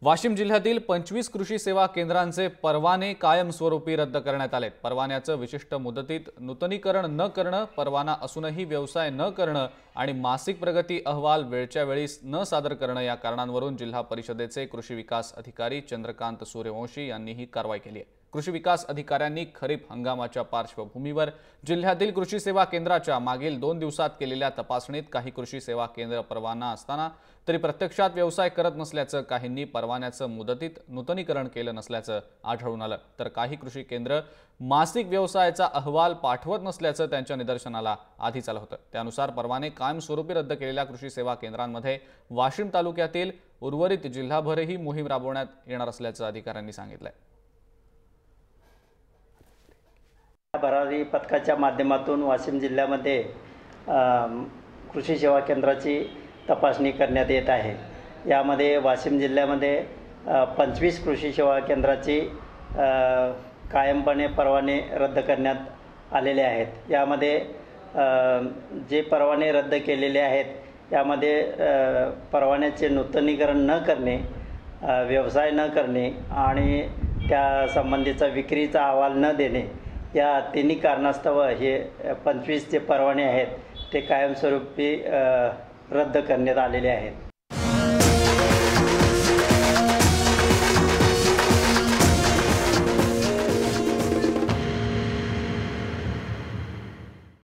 वाशिम जिल्ह्यातील 25 कृषी सेवा केंद्रांचे परवाने कायमस्वरूपी रद्द करण्यात आले। परवान्याचं विशिष्ट मुदतीत नूतनीकरण न करणं, परवाना असूनही व्यवसाय न करणं आणि मासिक प्रगती अहवाल वेळच्या वेळी न सादर करणं या कारणांवरून जिल्हा परिषदेचे कृषी विकास अधिकारी चंद्रकांत सूर्यवंशी यांनी ही कारवाई केली आहे। कृषी विकास अधिकाऱ्यांनी खरीप हंगामाच्या पार्श्वभूमीवर जिल्ह्यातील कृषी सेवा केंद्राच्या मागील 2 दिवसात केलेल्या तपासणीत काही कृषी सेवा केंद्र परवाना असताना तरी प्रत्यक्षात व्यवसाय करत नसल्याचं, काहींनी परवान्याचं मुदतीत नूतनीकरण केलं नसल्याचं आढळून आलं, तर काही कृषी केंद्र मासिक व्यवसायाचा अहवाल पाठवत नसल्याचं त्यांच्या निदर्शनाला आधीच आलं होतं। त्यानुसार परवाने कायमस्वरूपी रद्द केलेल्या कृषी सेवा केंद्रांमध्ये वाशिम तालुक्यातील उर्वरित जिल्हाभरही मोहीम राबवण्यात येणार असल्याचं अधिकाऱ्यांनी सांगितलंय। भरारी पथकाच्या माध्यमातून वाशिम जिल्ह्यामध्ये कृषी सेवा केंद्राची तपासणी करण्यात येत आहे। यामध्ये वाशिम जिल्ह्यामध्ये 25 कृषी सेवा केंद्राची कायमपणे परवाने रद्द करण्यात आलेले आहेत। यामध्ये जे परवाने रद्द केलेले आहेत यामध्ये परवान्याचे नूतनीकरण न करणे, व्यवसाय न करणे आणि त्या संबंधीचा विक्रीचा अहवाल न देणे, या तिन्ही कारणास्तव हे 25 जे परवाने आहेत ते कायमस्वरूपी रद्द करण्यात आलेले आहेत।